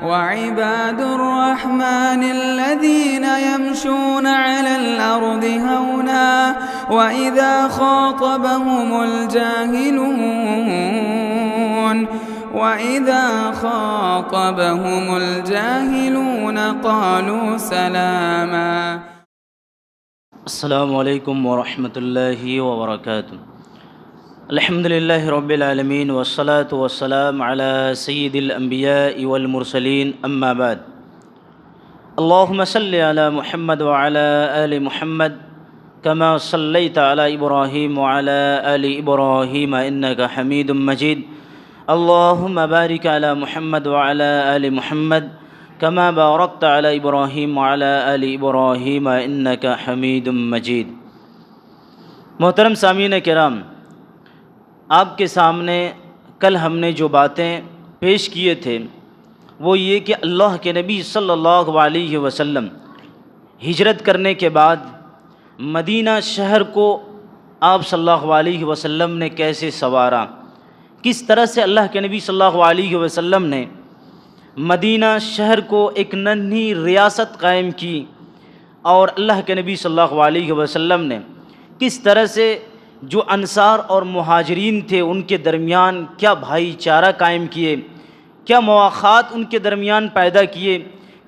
وعباد الرحمن الذين يمشون على الأرض هونا وإذا خاطبهم الجاهلون قالوا سلاما. السلام علیکم ورحمۃ اللہ وبرکاتہ. الحمد للہ رب العالمین والصلاة والسلام علی سید الانبیاء والمرسلین اما بعد. اللہم صلی علی محمد وعلی آل محمد کما صلیت علی ابراہیم وعلی آل ابراہیم انک حمید مجید. اللہم بارک علی محمد وعلی آل محمد کما بارکت علی ابراہیم وعلی آل ابراہیم انک حمید مجید. محترم سامعین کرام، آپ کے سامنے کل ہم نے جو باتیں پیش کیے تھے وہ یہ کہ اللہ کے نبی صلی اللہ علیہ وسلم ہجرت کرنے کے بعد مدینہ شہر کو آپ صلی اللہ علیہ وسلم نے کیسے سنوارا، کس طرح سے اللہ کے نبی صلی اللہ علیہ وسلم نے مدینہ شہر کو ایک ننھی ریاست قائم کی، اور اللہ کے نبی صلی اللہ علیہ وسلم نے کس طرح سے جو انصار اور مہاجرین تھے ان کے درمیان کیا بھائی چارہ قائم کیے، کیا مواخات ان کے درمیان پیدا کیے،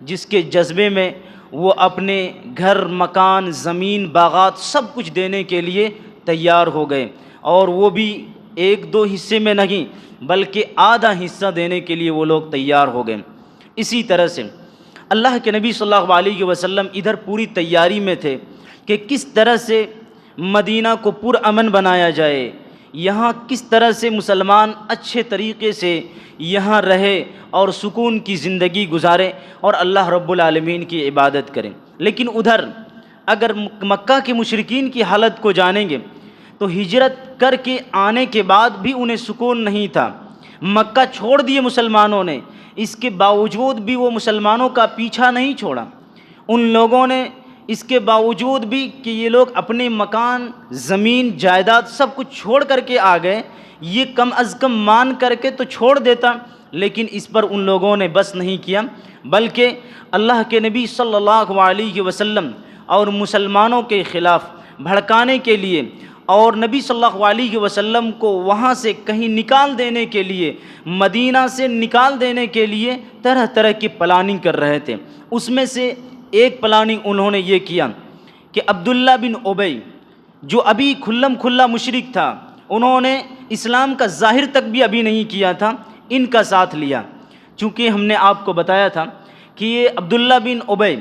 جس کے جذبے میں وہ اپنے گھر، مکان، زمین، باغات سب کچھ دینے کے لیے تیار ہو گئے، اور وہ بھی ایک دو حصے میں نہیں بلکہ آدھا حصہ دینے کے لیے وہ لوگ تیار ہو گئے. اسی طرح سے اللہ کے نبی صلی اللہ علیہ وسلم ادھر پوری تیاری میں تھے کہ کس طرح سے مدینہ کو پرامن بنایا جائے، یہاں کس طرح سے مسلمان اچھے طریقے سے یہاں رہے اور سکون کی زندگی گزارے اور اللہ رب العالمین کی عبادت کریں. لیکن ادھر اگر مکہ کے مشرکین کی حالت کو جانیں گے تو ہجرت کر کے آنے کے بعد بھی انہیں سکون نہیں تھا. مکہ چھوڑ دیے مسلمانوں نے، اس کے باوجود بھی وہ مسلمانوں کا پیچھا نہیں چھوڑا. ان لوگوں نے اس کے باوجود بھی کہ یہ لوگ اپنے مکان، زمین، جائیداد سب کچھ چھوڑ کر کے آ گئے، یہ کم از کم مان کر کے تو چھوڑ دیتا، لیکن اس پر ان لوگوں نے بس نہیں کیا، بلکہ اللہ کے نبی صلی اللہ علیہ وسلم اور مسلمانوں کے خلاف بھڑکانے کے لیے اور نبی صلی اللہ علیہ وسلم کو وہاں سے کہیں نکال دینے کے لیے، مدینہ سے نکال دینے کے لیے طرح طرح کی پلاننگ کر رہے تھے. اس میں سے ایک پلاننگ انہوں نے یہ کیا کہ عبداللہ بن ابی جو ابھی کھلم کھلا مشرک تھا، انہوں نے اسلام کا ظاہر تک بھی ابھی نہیں کیا تھا، ان کا ساتھ لیا. چونکہ ہم نے آپ کو بتایا تھا کہ یہ عبداللہ بن ابی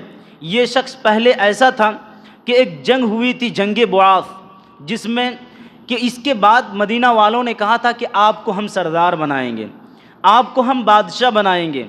یہ شخص پہلے ایسا تھا کہ ایک جنگ ہوئی تھی، جنگ بعاث، جس میں کہ اس کے بعد مدینہ والوں نے کہا تھا کہ آپ کو ہم سردار بنائیں گے، آپ کو ہم بادشاہ بنائیں گے.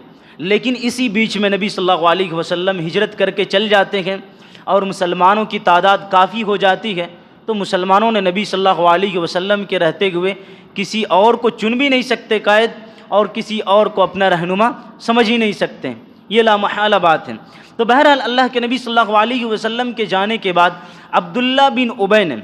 لیکن اسی بیچ میں نبی صلی اللہ علیہ وسلم ہجرت کر کے چل جاتے ہیں اور مسلمانوں کی تعداد کافی ہو جاتی ہے، تو مسلمانوں نے نبی صلی اللہ علیہ وسلم کے رہتے ہوئے کسی اور کو چن بھی نہیں سکتے قائد، اور کسی اور کو اپنا رہنما سمجھ ہی نہیں سکتے. یہ لامحالہ بات ہے. تو بہرحال اللہ کے نبی صلی اللہ علیہ وسلم کے جانے کے بعد عبداللہ بن ابی نے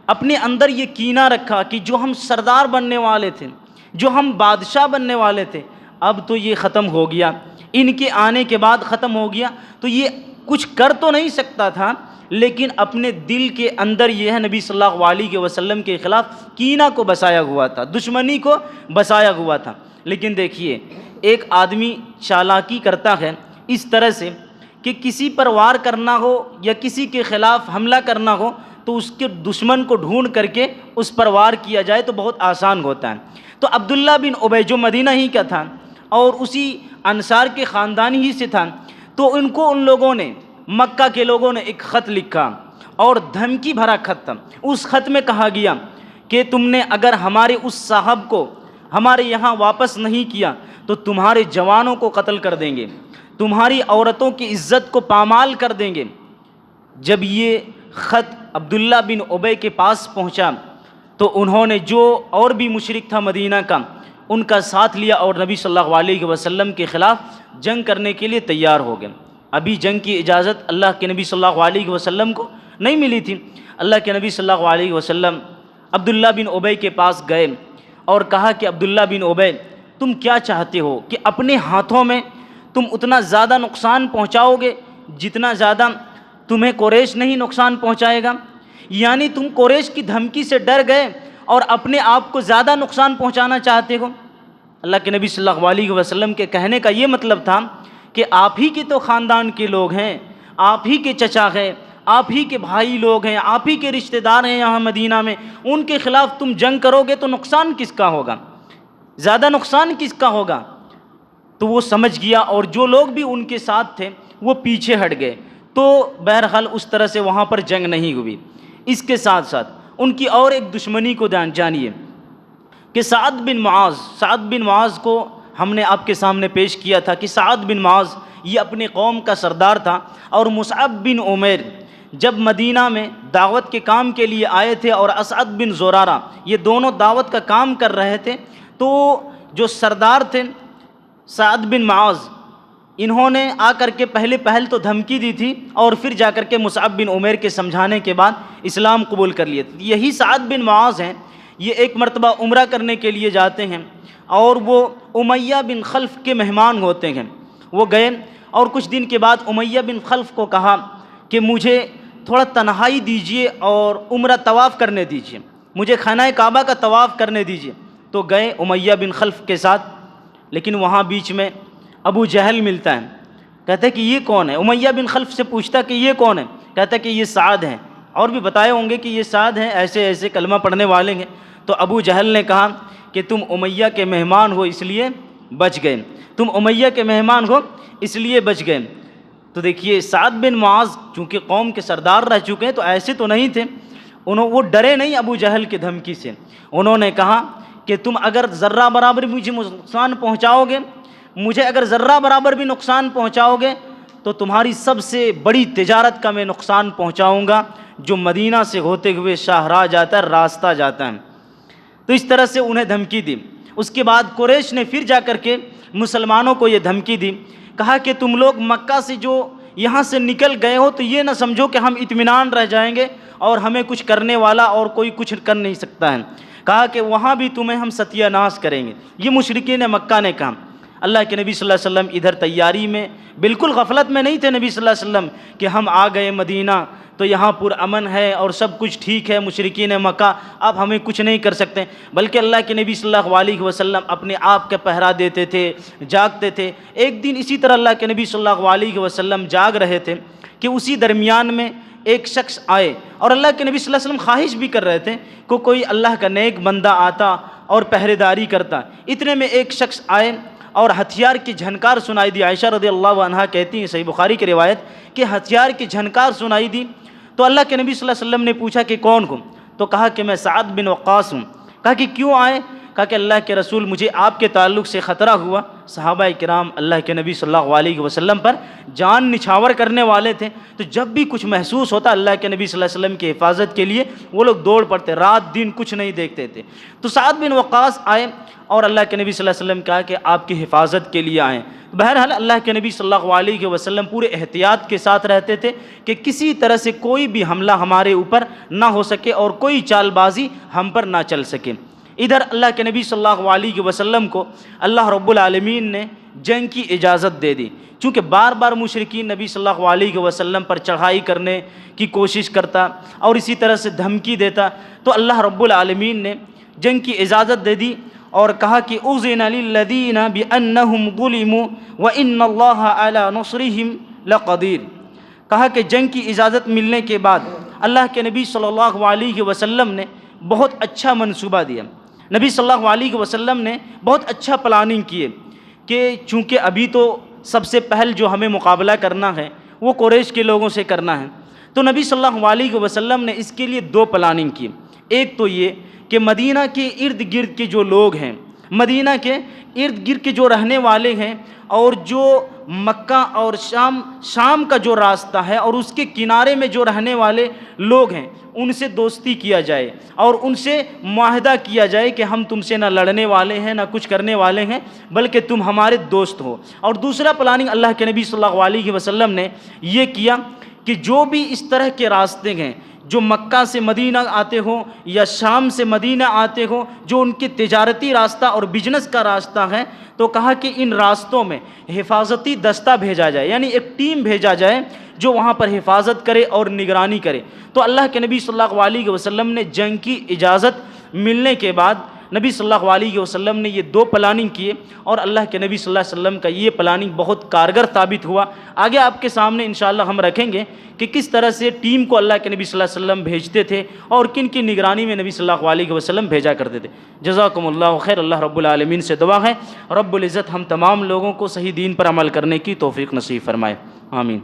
اپنے اندر یہ کینہ رکھا کہ جو ہم سردار بننے والے تھے، جو ہم بادشاہ بننے والے تھے، اب تو یہ ختم ہو گیا، ان کے آنے کے بعد ختم ہو گیا. تو یہ کچھ کر تو نہیں سکتا تھا، لیکن اپنے دل کے اندر یہ ہے نبی صلی اللہ علیہ وسلم کے خلاف کینہ کو بسایا ہوا تھا، دشمنی کو بسایا ہوا تھا. لیکن دیکھیے، ایک آدمی چالاکی کرتا ہے اس طرح سے کہ کسی پر وار کرنا ہو یا کسی کے خلاف حملہ کرنا ہو تو اس کے دشمن کو ڈھونڈ کر کے اس پر وار کیا جائے تو بہت آسان ہوتا ہے. تو عبداللہ بن ابی جو مدینہ ہی کا تھا اور اسی انصار کے خاندان ہی سے تھا، تو ان کو ان لوگوں نے، مکہ کے لوگوں نے ایک خط لکھا اور دھمکی بھرا خط تھا. اس خط میں کہا گیا کہ تم نے اگر ہمارے اس صاحب کو ہمارے یہاں واپس نہیں کیا تو تمہارے جوانوں کو قتل کر دیں گے، تمہاری عورتوں کی عزت کو پامال کر دیں گے. جب یہ خط عبداللہ بن ابی کے پاس پہنچا تو انہوں نے جو اور بھی مشرک تھا مدینہ کا ان کا ساتھ لیا اور نبی صلی اللہ علیہ وسلم کے خلاف جنگ کرنے کے لیے تیار ہو گئے. ابھی جنگ کی اجازت اللہ کے نبی صلی اللہ علیہ وسلم کو نہیں ملی تھی. اللہ کے نبی صلی اللہ علیہ وسلم عبداللہ بن ابی کے پاس گئے اور کہا کہ عبداللہ بن ابی تم کیا چاہتے ہو کہ اپنے ہاتھوں میں تم اتنا زیادہ نقصان پہنچاؤ گے جتنا زیادہ تمہیں قریش نہیں نقصان پہنچائے گا؟ یعنی تم قریش کی دھمکی سے ڈر گئے اور اپنے آپ کو زیادہ نقصان پہنچانا چاہتے ہو۔ اللہ کے نبی صلی اللہ علیہ وسلم کے کہنے کا یہ مطلب تھا کہ آپ ہی کے تو خاندان کے لوگ ہیں، آپ ہی کے چچا ہیں، آپ ہی کے بھائی لوگ ہیں، آپ ہی کے رشتہ دار ہیں یہاں مدینہ میں، ان کے خلاف تم جنگ کرو گے تو نقصان کس کا ہوگا؟ زیادہ نقصان کس کا ہوگا؟ تو وہ سمجھ گیا، اور جو لوگ بھی ان کے ساتھ تھے وہ پیچھے ہٹ گئے۔ تو بہرحال اس طرح سے وہاں پر جنگ نہیں ہوئی۔ اس کے ساتھ ساتھ ان کی اور ایک دشمنی کو جانیے کہ سعد بن معاذ کو ہم نے آپ کے سامنے پیش کیا تھا کہ سعد بن معاذ یہ اپنے قوم کا سردار تھا، اور مصعب بن عمیر جب مدینہ میں دعوت کے کام کے لیے آئے تھے اور اسعد بن زرارہ یہ دونوں دعوت کا کام کر رہے تھے، تو جو سردار تھے سعد بن معاذ انہوں نے آ کر کے پہل تو دھمکی دی تھی، اور پھر جا کر کے مصعب بن عمیر کے سمجھانے کے بعد اسلام قبول کر لیے۔ یہی سعد بن معاذ ہیں، یہ ایک مرتبہ عمرہ کرنے کے لیے جاتے ہیں اور وہ امیہ بن خلف کے مہمان ہوتے ہیں۔ وہ گئے اور کچھ دن کے بعد امیہ بن خلف کو کہا کہ مجھے تھوڑا تنہائی دیجیے اور عمرہ طواف کرنے دیجیے، مجھے خانہ کعبہ کا طواف کرنے دیجیے۔ تو گئے امیہ بن خلف کے ساتھ، لیکن وہاں بیچ میں ابو جہل ملتا ہے، کہتا ہے کہ یہ کون ہے؟ امیہ بن خلف سے پوچھتا کہ یہ کون ہے؟ کہتا ہے کہ یہ سعد ہیں، اور بھی بتائے ہوں گے کہ یہ سعد ہیں، ایسے ایسے کلمہ پڑھنے والے ہیں۔ تو ابو جہل نے کہا کہ تم امیہ کے مہمان ہو اس لیے بچ گئے، تم امیہ کے مہمان ہو اس لیے بچ گئے۔ تو دیکھیے سعد بن معاذ چونکہ قوم کے سردار رہ چکے ہیں تو ایسے تو نہیں تھے، وہ ڈرے نہیں ابو جہل کی دھمکی سے۔ انہوں نے کہا کہ تم اگر ذرہ برابر مجھے نقصان پہنچاؤ گے، مجھے اگر ذرہ برابر بھی نقصان پہنچاؤ گے تو تمہاری سب سے بڑی تجارت کا میں نقصان پہنچاؤں گا جو مدینہ سے ہوتے ہوئے شاہراہ جاتا ہے، راستہ جاتا ہے۔ تو اس طرح سے انہیں دھمکی دی۔ اس کے بعد قریش نے پھر جا کر کے مسلمانوں کو یہ دھمکی دی، کہا کہ تم لوگ مکہ سے جو یہاں سے نکل گئے ہو تو یہ نہ سمجھو کہ ہم اطمینان رہ جائیں گے اور ہمیں کچھ کرنے والا اور کوئی کچھ کر نہیں سکتا ہے۔ کہا کہ وہاں بھی تمہیں ہم ستیہ ناش کریں گے۔ یہ مشرکین مکہ نے کہا۔ اللہ کے نبی صلی اللہ علیہ وسلم ادھر تیاری میں بالکل غفلت میں نہیں تھے نبی صلی اللہ علیہ وسلم کہ ہم آ گئے مدینہ تو یہاں پر امن ہے اور سب کچھ ٹھیک ہے، مشرکین مکہ اب ہمیں کچھ نہیں کر سکتے، بلکہ اللہ کے نبی صلی اللہ علیہ وسلم اپنے آپ کا پہرا دیتے تھے، جاگتے تھے۔ ایک دن اسی طرح اللہ کے نبی صلی اللہ علیہ وسلم جاگ رہے تھے کہ اسی درمیان میں ایک شخص آئے، اور اللہ کے نبی صلی اللہ علیہ وسلم خواہش بھی کر رہے تھے کہ کوئی اللہ کا نیک بندہ آتا اور پہرے داری کرتا۔ اتنے میں ایک شخص آئے اور ہتھیار کی جھنکار سنائی دی۔ عائشہ رضی اللہ عنہا کہتی ہیں، صحیح بخاری کی روایت، کہ ہتھیار کی جھنکار سنائی دی تو اللہ کے نبی صلی اللہ علیہ وسلم نے پوچھا کہ کون ہو؟ تو کہا کہ میں سعد بن وقاص ہوں۔ کہا کہ کیوں آئے؟ کہا کہ اللہ کے رسول مجھے آپ کے تعلق سے خطرہ ہوا۔ صحابہ کرام اللہ کے نبی صلی اللہ علیہ وسلم پر جان نچھاور کرنے والے تھے، تو جب بھی کچھ محسوس ہوتا اللہ کے نبی صلی اللہ علیہ وسلم کی حفاظت کے لیے وہ لوگ دوڑ پڑتے، رات دن کچھ نہیں دیکھتے تھے۔ تو سعد بن وقاص آئے اور اللہ کے نبی صلی اللہ علیہ وسلم کہا کہ آپ کی حفاظت کے لیے آئیں۔ بہرحال اللہ کے نبی صلی اللہ علیہ وسلم پورے احتیاط کے ساتھ رہتے تھے کہ کسی طرح سے کوئی بھی حملہ ہمارے اوپر نہ ہو سکے اور کوئی چال بازی ہم پر نہ چل سکے۔ ادھر اللہ کے نبی صلی اللہ علیہ وسلم کو اللہ رب العالمین نے جنگ کی اجازت دے دی، چونکہ بار بار مشرکین نبی صلی اللہ علیہ وسلم پر چڑھائی کرنے کی کوشش کرتا اور اسی طرح سے دھمکی دیتا، تو اللہ رب العالمین نے جنگ کی اجازت دے دی اور کہا کہ اذن للذین بانہم ظلموا وان اللہ علی نصرہم لقدیر۔ کہا کہ جنگ کی اجازت ملنے کے بعد اللہ کے نبی صلی اللہ علیہ وسلم نے بہت اچھا منصوبہ دیا۔ نبی صلی اللہ علیہ وسلم نے بہت اچھا پلاننگ کیے کہ چونکہ ابھی تو سب سے پہل جو ہمیں مقابلہ کرنا ہے وہ قریش کے لوگوں سے کرنا ہے، تو نبی صلی اللہ علیہ وسلم نے اس کے لیے دو پلاننگ کی۔ ایک تو یہ کہ مدینہ کے ارد گرد کے جو لوگ ہیں، مدینہ کے ارد گرد کے جو رہنے والے ہیں اور جو مکہ اور شام کا جو راستہ ہے اور اس کے کنارے میں جو رہنے والے لوگ ہیں ان سے دوستی کیا جائے اور ان سے معاہدہ کیا جائے کہ ہم تم سے نہ لڑنے والے ہیں نہ کچھ کرنے والے ہیں بلکہ تم ہمارے دوست ہو۔ اور دوسرا پلاننگ اللہ کے نبی صلی اللہ علیہ وسلم نے یہ کیا کہ جو بھی اس طرح کے راستے ہیں جو مکہ سے مدینہ آتے ہوں یا شام سے مدینہ آتے ہوں، جو ان کی تجارتی راستہ اور بزنس کا راستہ ہے، تو کہا کہ ان راستوں میں حفاظتی دستہ بھیجا جائے، یعنی ایک ٹیم بھیجا جائے جو وہاں پر حفاظت کرے اور نگرانی کرے۔ تو اللہ کے نبی صلی اللہ علیہ وسلم نے جنگ کی اجازت ملنے کے بعد نبی صلی اللہ علیہ وسلم نے یہ 2 پلاننگ کیے، اور اللہ کے نبی صلی اللہ علیہ وسلم کا یہ پلاننگ بہت کارگر ثابت ہوا۔ آگے آپ کے سامنے انشاءاللہ ہم رکھیں گے کہ کس طرح سے ٹیم کو اللہ کے نبی صلی اللہ علیہ وسلم بھیجتے تھے اور کن کی نگرانی میں نبی صلی اللہ علیہ وسلم بھیجا کرتے تھے۔ جزاکم اللہ خیر۔ اللہ رب العالمین سے دعا ہے رب العزت ہم تمام لوگوں کو صحیح دین پر عمل کرنے کی توفیق نصیب فرمائے، آمین۔